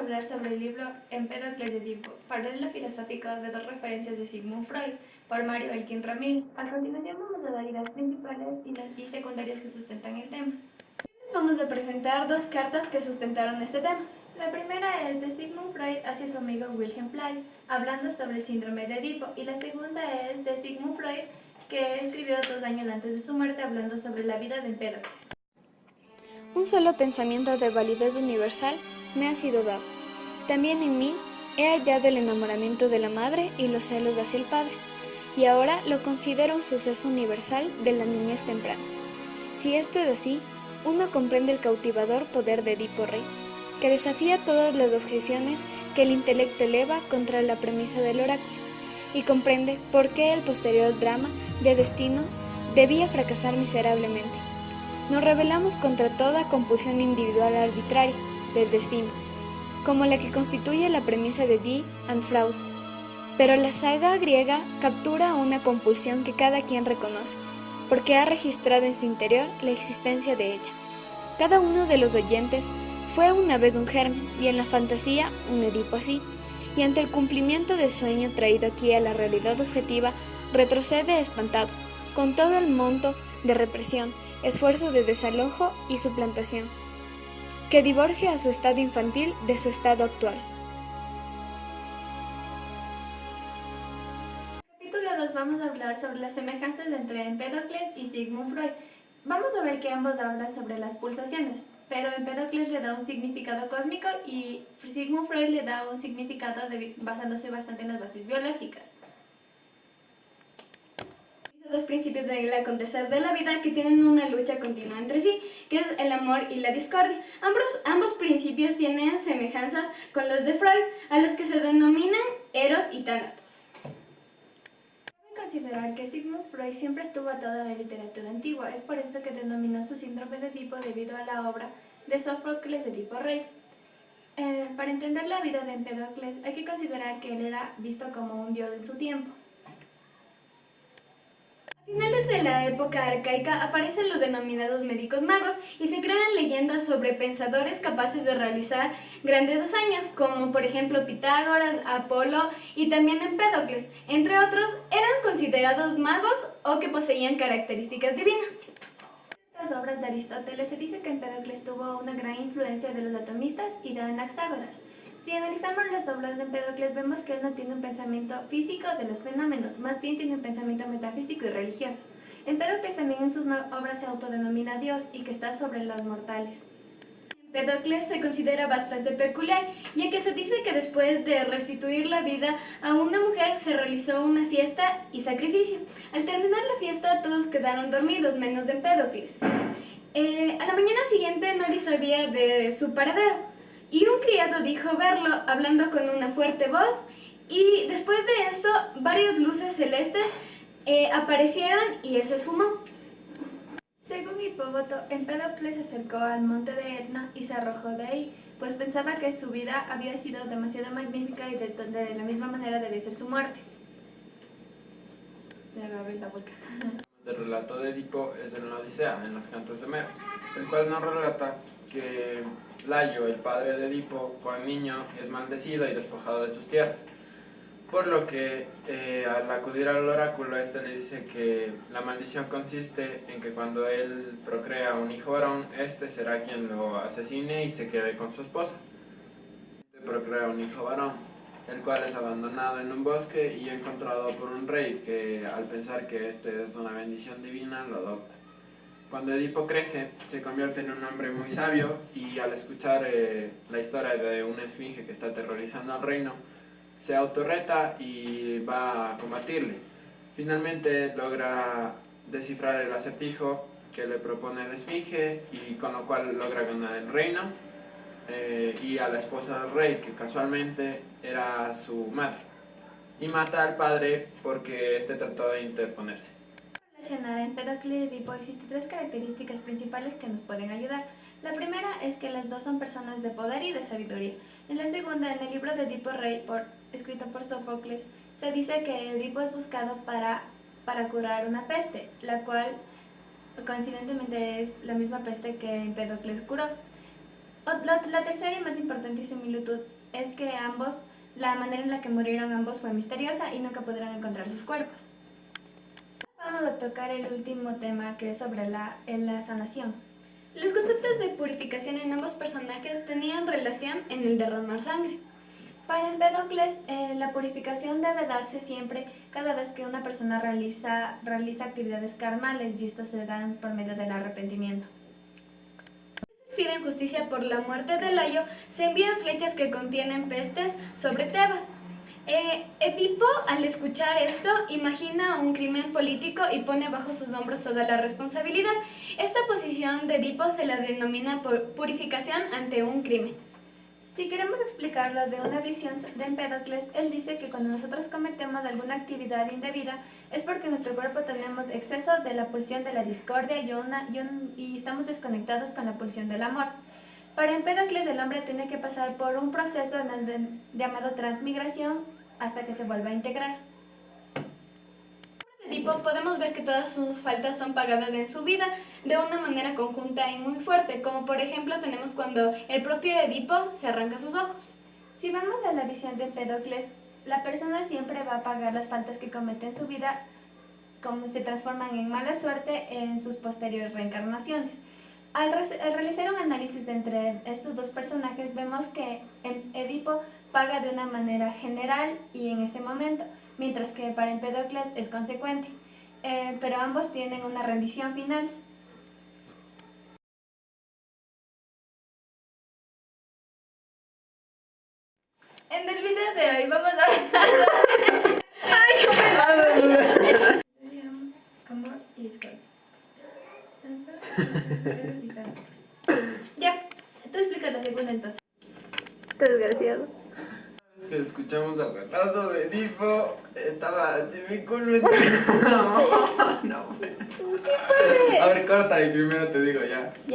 hablar sobre el libro Empédocles de Edipo, paralelo filosófico de dos referencias de Sigmund Freud, por Mario Elkin Ramírez. A continuación vamos a dar ideas principales y secundarias que sustentan el tema. Vamos a presentar dos cartas que sustentaron este tema. La primera es de Sigmund Freud hacia su amigo Wilhelm Fleiss, hablando sobre el síndrome de Edipo, y la segunda es de Sigmund Freud, que escribió 2 años antes de su muerte, hablando sobre la vida de Empédocles. Un solo pensamiento de validez universal me ha sido dado. También en mí he hallado el enamoramiento de la madre y los celos hacia el padre, y ahora lo considero un suceso universal de la niñez temprana. Si esto es así, uno comprende el cautivador poder de Edipo Rey, que desafía todas las objeciones que el intelecto eleva contra la premisa del oráculo, y comprende por qué el posterior drama de destino debía fracasar miserablemente. Nos rebelamos contra toda compulsión individual arbitraria del destino, como la que constituye la premisa de Die and Freud. Pero la saga griega captura una compulsión que cada quien reconoce, porque ha registrado en su interior la existencia de ella. Cada uno de los oyentes fue una vez un germen, y en la fantasía un Edipo así, y ante el cumplimiento del sueño traído aquí a la realidad objetiva, retrocede espantado, con todo el monto de represión, esfuerzo de desalojo y suplantación, que divorcia a su estado infantil de su estado actual. En el capítulo 2 vamos a hablar sobre las semejanzas entre Empédocles y Sigmund Freud. Vamos a ver que ambos hablan sobre las pulsaciones, pero Empédocles le da un significado cósmico y Sigmund Freud le da un significado basándose bastante en las bases biológicas. Los principios del acontecer de la vida que tienen una lucha continua entre sí, que es el amor y la discordia. Ambos principios tienen semejanzas con los de Freud, a los que se denominan Eros y Tánatos. Cabe considerar que Sigmund Freud siempre estuvo atado a la literatura antigua, es por eso que denominó su síndrome de Edipo debido a la obra de Sófocles de Edipo Rey. Para entender la vida de Empédocles hay que considerar que él era visto como un dios en su tiempo. A finales de la época arcaica aparecen los denominados médicos magos y se crean leyendas sobre pensadores capaces de realizar grandes hazañas, como por ejemplo Pitágoras, Apolo y también Empédocles. Entre otros, eran considerados magos o que poseían características divinas. En las obras de Aristóteles se dice que Empédocles tuvo una gran influencia de los atomistas y de Anaxágoras. Si analizamos las obras de Empédocles, vemos que él no tiene un pensamiento físico de los fenómenos, más bien tiene un pensamiento metafísico y religioso. Empédocles también en sus obras se autodenomina Dios y que está sobre los mortales. Empédocles se considera bastante peculiar, ya que se dice que después de restituir la vida a una mujer se realizó una fiesta y sacrificio. Al terminar la fiesta todos quedaron dormidos, menos Empédocles. A la mañana siguiente nadie sabía de su paradero. Y un criado dijo verlo hablando con una fuerte voz, y después de esto varias luces celestes aparecieron y él se esfumó. Según Hipóboto, Empédocles se acercó al monte de Etna y se arrojó de ahí, pues pensaba que su vida había sido demasiado magnífica y de la misma manera debía ser su muerte. Le agarré la boca. El relato de Edipo es en la Odisea, en los cantos de Homero, el cual nos relata que Layo, el padre de Edipo, cuando niño es maldecido y despojado de sus tierras, por lo que al acudir al oráculo este le dice que la maldición consiste en que cuando él procrea un hijo varón, este será quien lo asesine y se quede con su esposa. Procrea un hijo varón, el cual es abandonado en un bosque y encontrado por un rey que, al pensar que este es una bendición divina, lo adopta. Cuando Edipo crece, se convierte en un hombre muy sabio y al escuchar la historia de una esfinge que está aterrorizando al reino, se autorreta y va a combatirle. Finalmente logra descifrar el acertijo que le propone la esfinge y con lo cual logra ganar el reino y a la esposa del rey, que casualmente era su madre, y mata al padre porque este trató de interponerse. Para relacionar a Empédocles y Edipo existen 3 características principales que nos pueden ayudar. La primera es que las dos son personas de poder y de sabiduría. En la segunda, en el libro de Edipo Rey, escrito por Sófocles, se dice que Edipo es buscado para curar una peste, la cual coincidentemente es la misma peste que Empédocles curó. La tercera y más importante similitud es que la manera en la que murieron ambos fue misteriosa y nunca pudieron encontrar sus cuerpos. Vamos a tocar el último tema, que es sobre la sanación. Los conceptos de purificación en ambos personajes tenían relación en el derramar sangre. Para Empédocles, la purificación debe darse siempre cada vez que una persona realiza actividades carnales, y estas se dan por medio del arrepentimiento. Piden justicia por la muerte de Layo, se envían flechas que contienen pestes sobre Tebas. Edipo, al escuchar esto, imagina un crimen político y pone bajo sus hombros toda la responsabilidad. Esta posición de Edipo se la denomina purificación ante un crimen. Si queremos explicarlo de una visión de Empédocles, él dice que cuando nosotros cometemos alguna actividad indebida es porque en nuestro cuerpo tenemos exceso de la pulsión de la discordia y estamos desconectados con la pulsión del amor. Para Empédocles, el hombre tiene que pasar por un proceso llamado transmigración hasta que se vuelva a integrar. Edipo podemos ver que todas sus faltas son pagadas en su vida de una manera conjunta y muy fuerte, como por ejemplo tenemos cuando el propio Edipo se arranca sus ojos. Si vamos a la visión de Empédocles, la persona siempre va a pagar las faltas que comete en su vida, como se transforman en mala suerte en sus posteriores reencarnaciones. Al realizar un análisis entre estos dos personajes, vemos que Edipo paga de una manera general y en ese momento, mientras que para Empédocles es consecuente, pero ambos tienen una rendición final. En el video de hoy vamos a hablar amor y discordia. Ya, tú explica la segunda entonces. Qué desgraciado. Es que escuchamos el relato de Edipo, estaba así mi culo no, Sí puede. A ver, corta y primero te digo ya. Ya.